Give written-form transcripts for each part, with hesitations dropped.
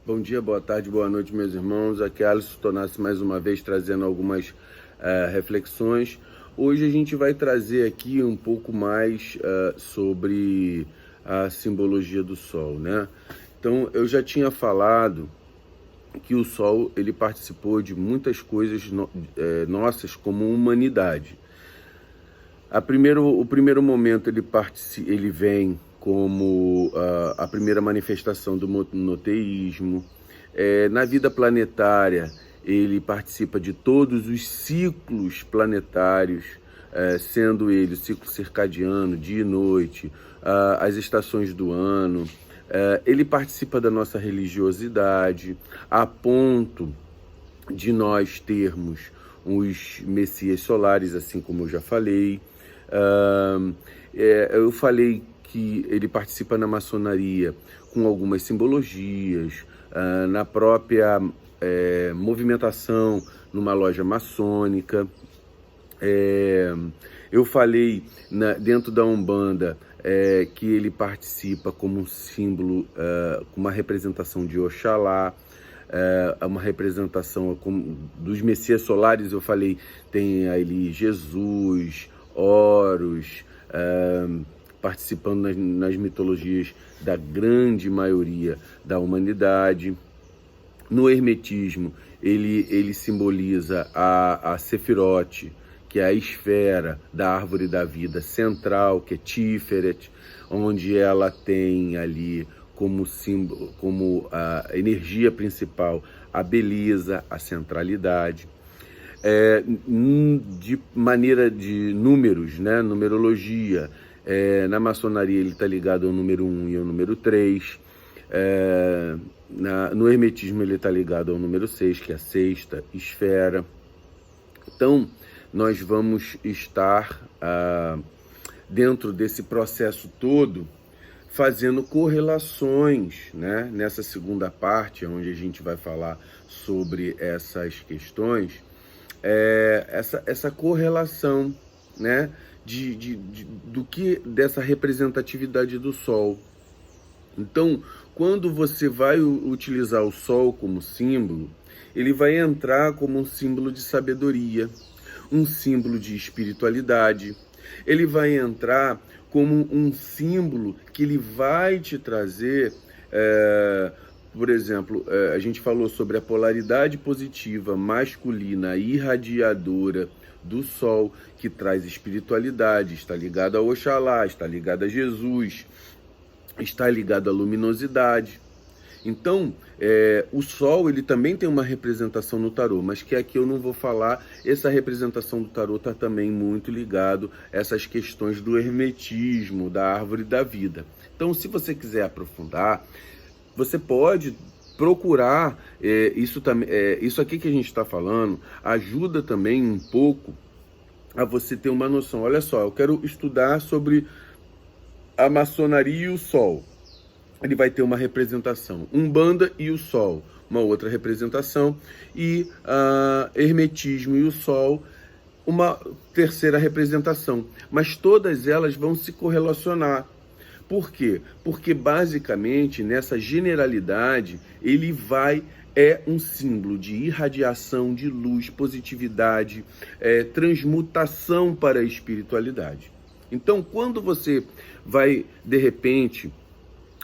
Bom dia, boa tarde, boa noite, meus irmãos. Aqui é Alisson Tonassi mais uma vez trazendo algumas reflexões. Hoje a gente vai trazer aqui um pouco mais sobre a simbologia do Sol, né? Então, eu já tinha falado que o Sol ele participou de muitas coisas nossas como humanidade. O primeiro momento ele vem como a primeira manifestação do monoteísmo. Na vida planetária, ele participa de todos os ciclos planetários, sendo ele o ciclo circadiano, dia e noite, as estações do ano. Ele participa da nossa religiosidade, a ponto de nós termos os messias solares, assim como eu já falei. Eu falei que ele participa na maçonaria com algumas simbologias, na própria movimentação numa loja maçônica. Eu falei dentro da Umbanda que ele participa como um símbolo, com uma representação de Oxalá, uma representação dos Messias Solares. Eu falei, tem ali Jesus, Horus, participando nas mitologias da grande maioria da humanidade. No hermetismo, ele simboliza a Sefirote, que é a esfera da árvore da vida central, que é Tiferet, onde ela tem ali como símbolo, como a energia principal, a beleza, a centralidade. De maneira de números, né? Numerologia, na maçonaria ele está ligado ao número 1 e ao número 3. No hermetismo ele está ligado ao número 6, que é a sexta esfera. Então, nós vamos estar dentro desse processo todo fazendo correlações, né? Nessa segunda parte, onde a gente vai falar sobre essas questões, essa correlação, né? Dessa representatividade do Sol. Então, quando você vai utilizar o Sol como símbolo, ele vai entrar como um símbolo de sabedoria, um símbolo de espiritualidade. Ele vai entrar como um símbolo que ele vai te trazer, por exemplo, a gente falou sobre a polaridade positiva masculina irradiadora do Sol, que traz espiritualidade, está ligado a Oxalá, está ligado a Jesus, está ligado à luminosidade. Então, o Sol ele também tem uma representação no tarô, mas que aqui eu não vou falar. Essa representação do tarô está também muito ligado a essas questões do hermetismo, da árvore da vida. Então, se você quiser aprofundar, você pode procurar isso aqui que a gente está falando, ajuda também um pouco a você ter uma noção. Olha só, eu quero estudar sobre a maçonaria e o Sol. Ele vai ter uma representação, Umbanda e o Sol, uma outra representação, e hermetismo e o Sol, uma terceira representação. Mas todas elas vão se correlacionar. Por quê? Porque basicamente nessa generalidade é um símbolo de irradiação, de luz, positividade, transmutação para a espiritualidade. Então, quando você vai, de repente,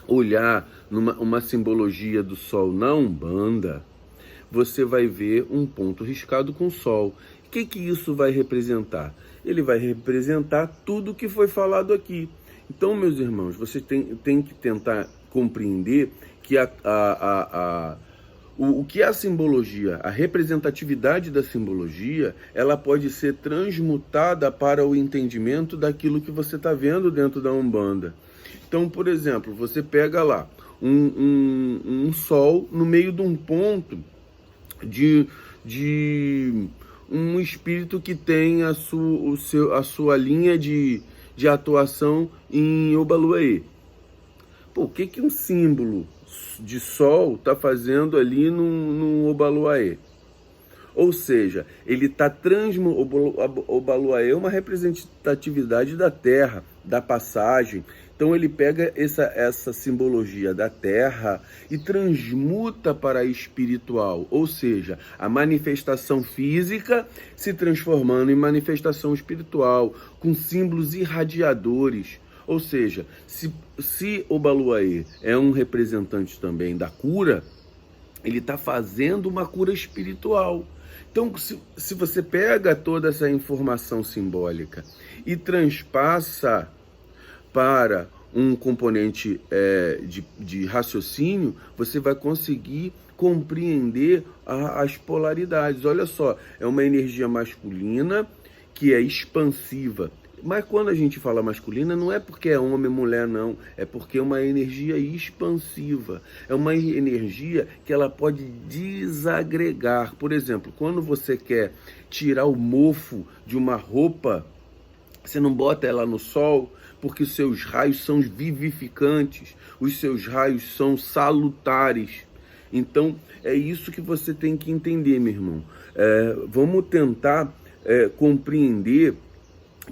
olhar uma simbologia do Sol na Umbanda, você vai ver um ponto riscado com o Sol. O que isso vai representar? Ele vai representar tudo que foi falado aqui. Então, meus irmãos, vocês têm que tentar compreender que o que é a simbologia, a representatividade da simbologia, ela pode ser transmutada para o entendimento daquilo que você está vendo dentro da Umbanda. Então, por exemplo, você pega lá um Sol no meio de um ponto de um espírito que tem a sua linha de atuação em Obaluayê. O que um símbolo de Sol está fazendo ali no Obaluayê? Ou seja, ele está o Baluaê é uma representatividade da terra, da passagem. Então ele pega essa simbologia da terra e transmuta para a espiritual, ou seja, a manifestação física se transformando em manifestação espiritual, com símbolos irradiadores. Ou seja, se o Baluaê é um representante também da cura, ele está fazendo uma cura espiritual. Então, se você pega toda essa informação simbólica e transpassa para um componente de raciocínio, você vai conseguir compreender as polaridades. Olha só, é uma energia masculina que é expansiva. Mas quando a gente fala masculina, não é porque é homem ou mulher, não. É porque é uma energia expansiva. É uma energia que ela pode desagregar. Por exemplo, quando você quer tirar o mofo de uma roupa, você não bota ela no sol, porque os seus raios são vivificantes, os seus raios são salutares. Então, é isso que você tem que entender, meu irmão. Vamos tentar compreender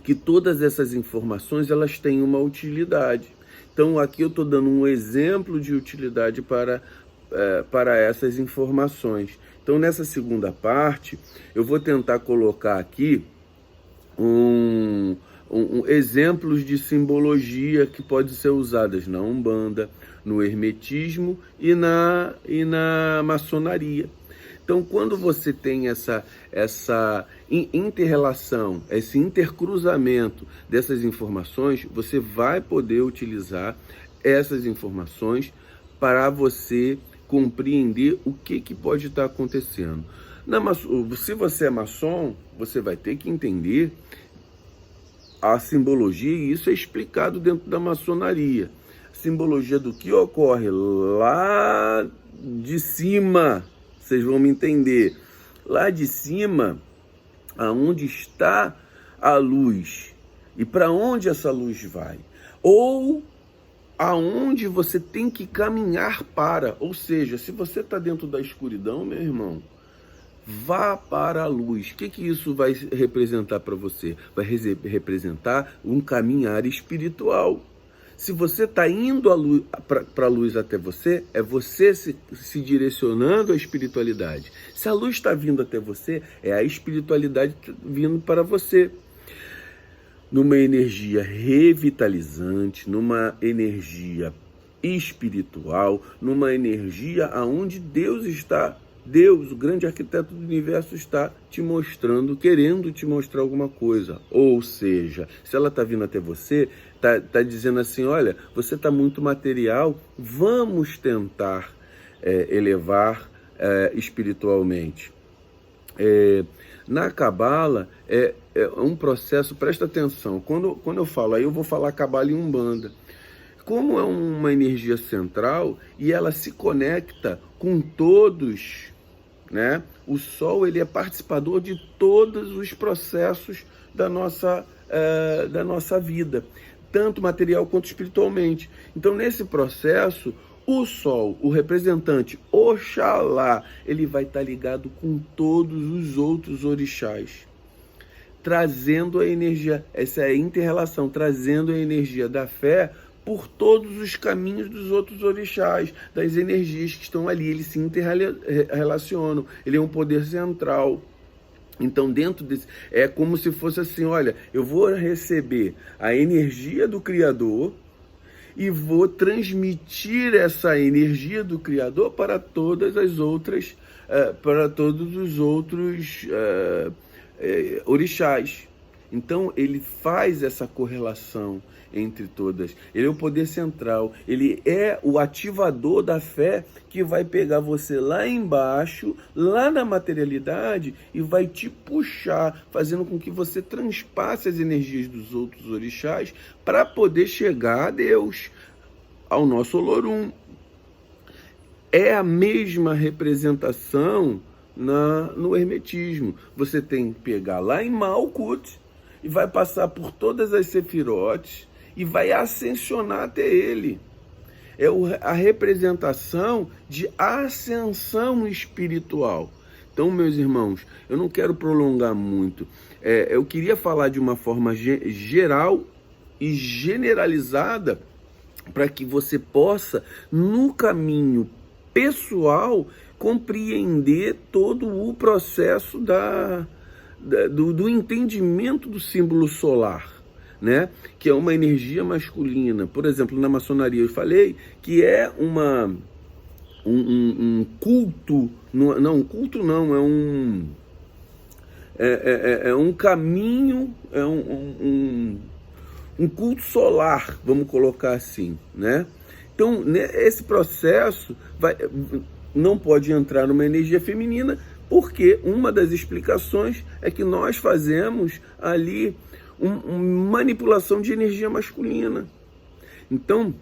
que todas essas informações elas têm uma utilidade. Então aqui eu estou dando um exemplo de utilidade para essas informações. Então nessa segunda parte eu vou tentar colocar aqui exemplos de simbologia que podem ser usadas na Umbanda, no Hermetismo e na maçonaria. Então, quando você tem essa inter-relação, esse intercruzamento dessas informações, você vai poder utilizar essas informações para você compreender o que pode estar acontecendo. Se você é maçom, você vai ter que entender a simbologia, e isso é explicado dentro da maçonaria. A simbologia do que ocorre lá de cima. Vocês vão me entender. Lá de cima, aonde está a luz e para onde essa luz vai, ou aonde você tem que caminhar para. Ou seja, se você está dentro da escuridão, meu irmão, vá para a luz. O que isso vai representar para você? Vai representar um caminhar espiritual. Se você está indo para a luz até você, é você se direcionando à espiritualidade. Se a luz está vindo até você, é a espiritualidade vindo para você. Numa energia revitalizante, numa energia espiritual, numa energia aonde Deus está. Deus, o grande arquiteto do universo, está te mostrando, querendo te mostrar alguma coisa. Ou seja, se ela está vindo até você, está dizendo assim, olha, você está muito material, vamos tentar elevar espiritualmente. Na Cabala é um processo, presta atenção, quando eu falo, aí eu vou falar Cabala e Umbanda. Como é uma energia central e ela se conecta com todos, né? O Sol, ele é participador de todos os processos da nossa vida, tanto material quanto espiritualmente. Então, nesse processo, o Sol, o representante Oxalá, ele vai estar ligado com todos os outros orixás, trazendo a energia, essa é a inter-relação, trazendo a energia da fé por todos os caminhos dos outros orixás, das energias que estão ali. Eles se interrelacionam, ele é um poder central. Então, dentro desse, é como se fosse assim, olha, eu vou receber a energia do Criador e vou transmitir essa energia do Criador para todas as outras, para todos os outros orixás. Então, ele faz essa correlação entre todas. Ele é o poder central, ele é o ativador da fé que vai pegar você lá embaixo, lá na materialidade, e vai te puxar, fazendo com que você transpasse as energias dos outros orixás para poder chegar a Deus, ao nosso Olorum. É a mesma representação no hermetismo. Você tem que pegar lá em Malkuth e vai passar por todas as sefirotes e vai ascensionar até ele. É a representação de ascensão espiritual. Então, meus irmãos, eu não quero prolongar muito. Eu queria falar de uma forma geral e generalizada para que você possa, no caminho pessoal, compreender todo o processo do entendimento do símbolo solar, né? Que é uma energia masculina. Por exemplo, na maçonaria eu falei que é um culto, não, culto não, é um caminho, um culto solar, vamos colocar assim, né? Então, esse processo não pode entrar numa energia feminina, porque uma das explicações é que nós fazemos ali manipulação de energia masculina. Então,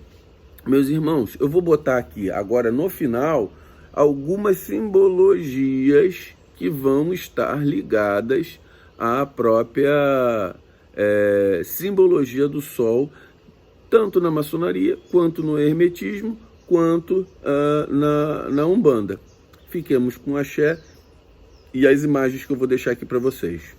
meus irmãos, eu vou botar aqui agora no final algumas simbologias que vão estar ligadas à própria simbologia do Sol, tanto na maçonaria, quanto no hermetismo, quanto na Umbanda. Fiquemos com axé e as imagens que eu vou deixar aqui para vocês.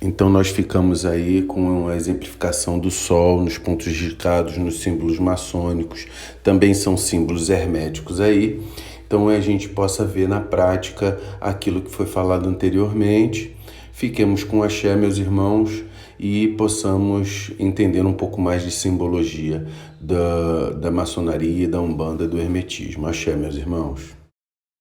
Então nós ficamos aí com a exemplificação do Sol nos pontos indicados nos símbolos maçônicos, também são símbolos herméticos aí, então a gente possa ver na prática aquilo que foi falado anteriormente. Fiquemos com axé, meus irmãos, e possamos entender um pouco mais de simbologia da maçonaria, da Umbanda, do hermetismo. Axé, meus irmãos.